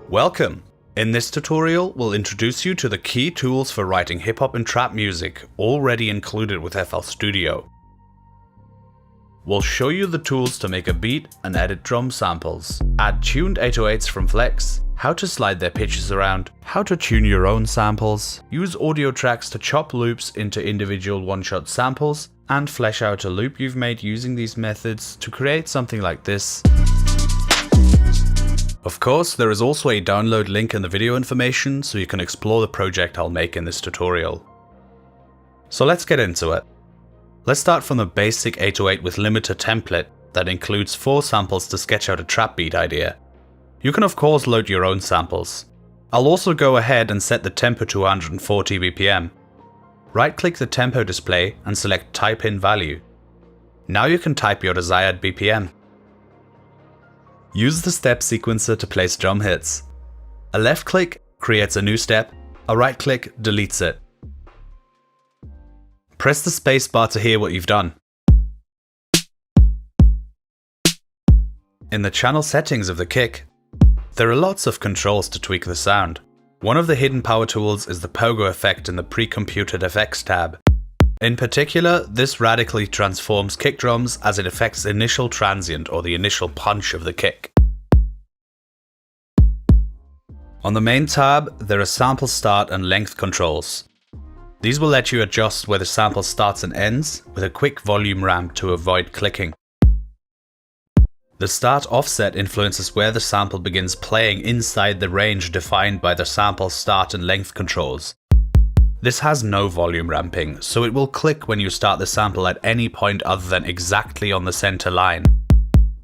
Welcome! In this tutorial, we'll introduce you to the key tools for writing hip-hop and trap music, already included with FL Studio. We'll show you the tools to make a beat and edit drum samples, add tuned 808s from Flex, how to slide their pitches around, how to tune your own samples, use audio tracks to chop loops into individual one-shot samples, and flesh out a loop you've made using these methods to create something like this. Of course, there is also a download link in the video information so you can explore the project I'll make in this tutorial. So let's get into it. Let's start from the basic 808 with limiter template that includes 4 samples to sketch out a trap beat idea. You can of course load your own samples. I'll also go ahead and set the tempo to 140 BPM. Right-click the tempo display and select type in value. Now you can type your desired BPM. Use the step sequencer to place drum hits. A left click creates a new step, a right click deletes it. Press the spacebar to hear what you've done. In the channel settings of the kick, there are lots of controls to tweak the sound. One of the hidden power tools is the pogo effect in the pre-computed effects tab. In particular, this radically transforms kick drums as it affects the initial transient or the initial punch of the kick. On the main tab, there are sample start and length controls. These will let you adjust where the sample starts and ends with a quick volume ramp to avoid clicking. The start offset influences where the sample begins playing inside the range defined by the sample start and length controls. This has no volume ramping, so it will click when you start the sample at any point other than exactly on the center line,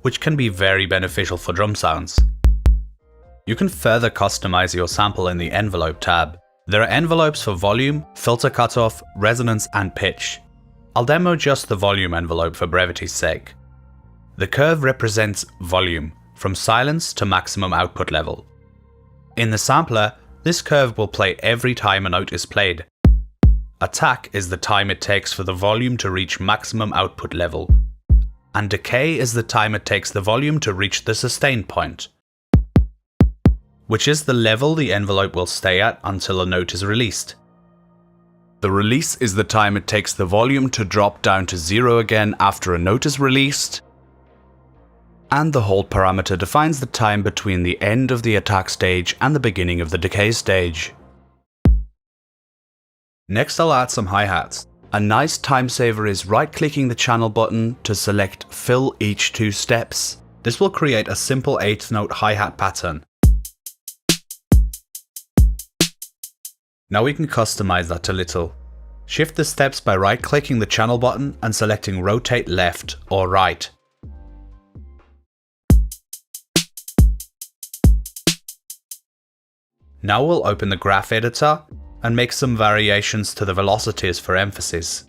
which can be very beneficial for drum sounds. You can further customize your sample in the envelope tab. There are envelopes for volume, filter cutoff, resonance and pitch. I'll demo just the volume envelope for brevity's sake. The curve represents volume, from silence to maximum output level. In the sampler, this curve will play every time a note is played. Attack is the time it takes for the volume to reach maximum output level, and decay is the time it takes the volume to reach the sustain point, which is the level the envelope will stay at until a note is released. The release is the time it takes the volume to drop down to 0 again after a note is released, and the hold parameter defines the time between the end of the attack stage and the beginning of the decay stage. Next I'll add some hi-hats. A nice time saver is right-clicking the channel button to select fill each 2 steps. This will create a simple 8th-note hi-hat pattern. Now we can customize that a little. Shift the steps by right-clicking the channel button and selecting rotate left or right. Now we'll open the graph editor and make some variations to the velocities for emphasis.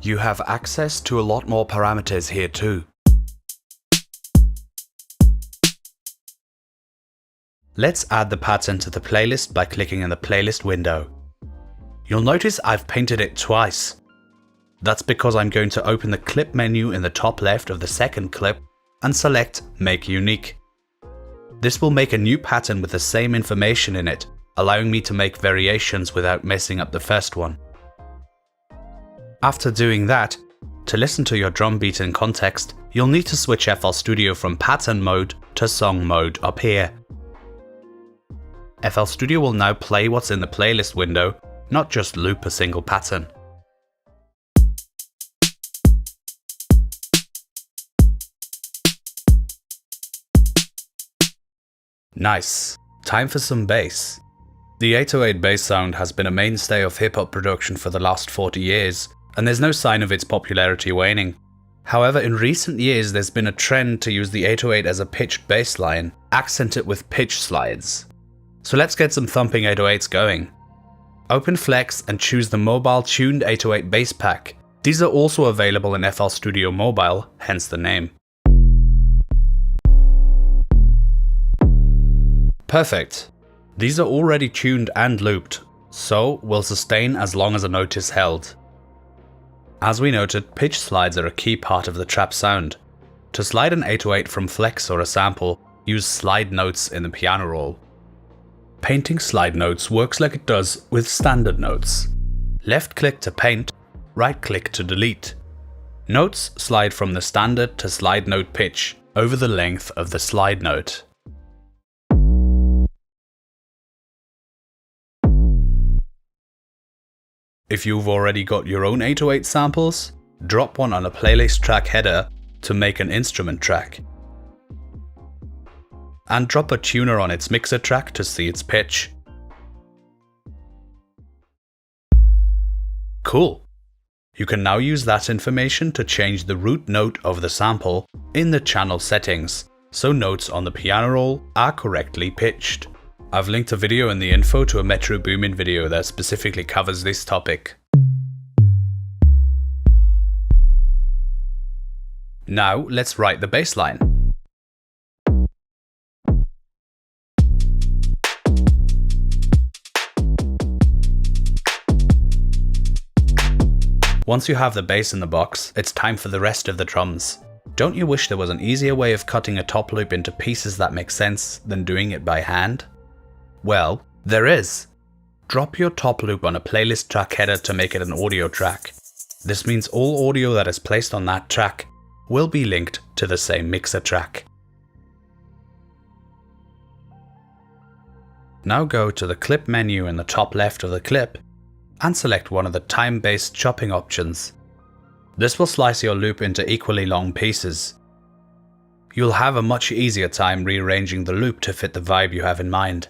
You have access to a lot more parameters here too. Let's add the pattern to the playlist by clicking in the playlist window. You'll notice I've painted it twice. That's because I'm going to open the clip menu in the top left of the second clip and select Make Unique. This will make a new pattern with the same information in it, allowing me to make variations without messing up the first one. After doing that, to listen to your drum beat in context, you'll need to switch FL Studio from pattern mode to song mode up here. FL Studio will now play what's in the playlist window, not just loop a single pattern. Nice. Time for some bass. The 808 bass sound has been a mainstay of hip-hop production for the last 40 years, and there's no sign of its popularity waning. However, in recent years there's been a trend to use the 808 as a pitched bass line, accented with pitch slides. So let's get some thumping 808s going. Open Flex and choose the mobile tuned 808 bass pack. These are also available in FL Studio Mobile, hence the name. Perfect. These are already tuned and looped, so will sustain as long as a note is held. As we noted, pitch slides are a key part of the trap sound. To slide an 808 from Flex or a sample, use slide notes in the piano roll. Painting slide notes works like it does with standard notes. Left click to paint, right click to delete. Notes slide from the standard to slide note pitch over the length of the slide note. If you've already got your own 808 samples, drop one on a playlist track header to make an instrument track. And drop a tuner on its mixer track to see its pitch. Cool! You can now use that information to change the root note of the sample in the channel settings, so notes on the piano roll are correctly pitched. I've linked a video in the info to a Metro Boomin video that specifically covers this topic. Now let's write the bass line. Once you have the bass in the box, it's time for the rest of the drums. Don't you wish there was an easier way of cutting a top loop into pieces that make sense than doing it by hand? Well, there is. Drop your top loop on a playlist track header to make it an audio track. This means all audio that is placed on that track will be linked to the same mixer track. Now go to the clip menu in the top left of the clip and select one of the time-based chopping options. This will slice your loop into equally long pieces. You'll have a much easier time rearranging the loop to fit the vibe you have in mind.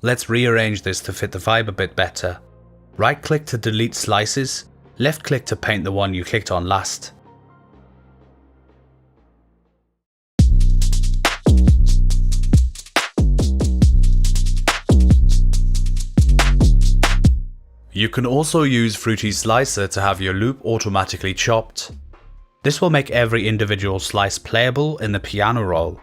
Let's rearrange this to fit the vibe a bit better. Right click to delete slices, left click to paint the one you clicked on last. You can also use Fruity Slicer to have your loop automatically chopped. This will make every individual slice playable in the piano roll.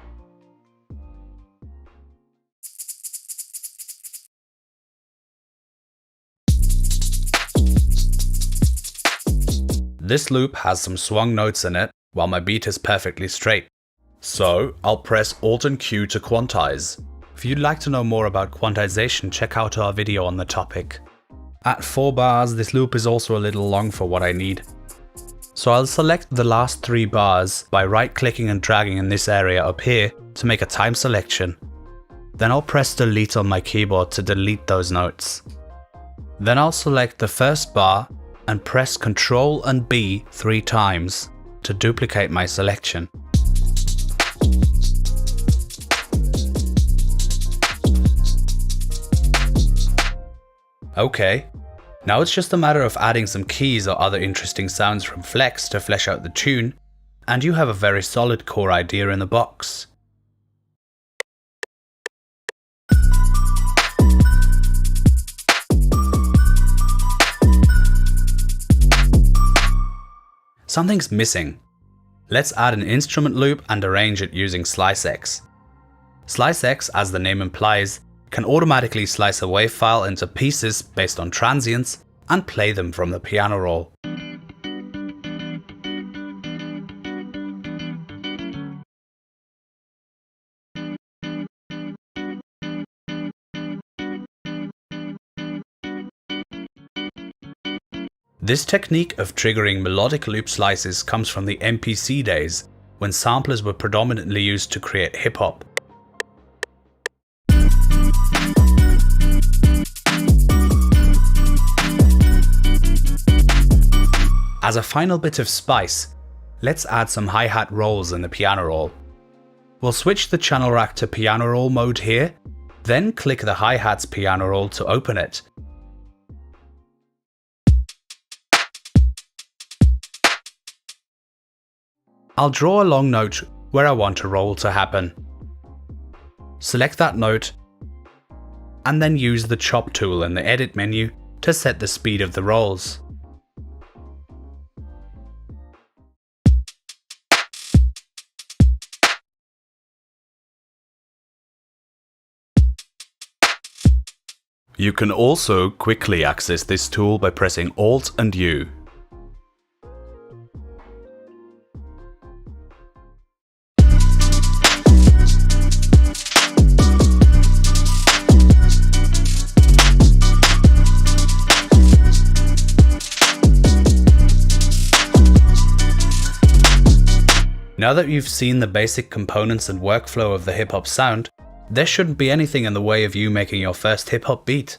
This loop has some swung notes in it, while my beat is perfectly straight. So I'll press Alt and Q to quantize. If you'd like to know more about quantization, check out our video on the topic. At 4 bars, this loop is also a little long for what I need. So I'll select the last 3 bars by right-clicking and dragging in this area up here to make a time selection. Then I'll press delete on my keyboard to delete those notes. Then I'll select the first bar and press Ctrl and B 3 times to duplicate my selection. Okay, now it's just a matter of adding some keys or other interesting sounds from Flex to flesh out the tune, and you have a very solid core idea in the box. Something's missing. Let's add an instrument loop and arrange it using SliceX. SliceX, as the name implies, can automatically slice a WAV file into pieces based on transients and play them from the piano roll. This technique of triggering melodic loop slices comes from the MPC days, when samplers were predominantly used to create hip-hop. As a final bit of spice, let's add some hi-hat rolls in the piano roll. We'll switch the channel rack to piano roll mode here, then click the hi-hat's piano roll to open it. I'll draw a long note where I want a roll to happen. Select that note, and then use the chop tool in the edit menu to set the speed of the rolls. You can also quickly access this tool by pressing Alt and U. Now that you've seen the basic components and workflow of the hip hop sound, there shouldn't be anything in the way of you making your first hip hop beat.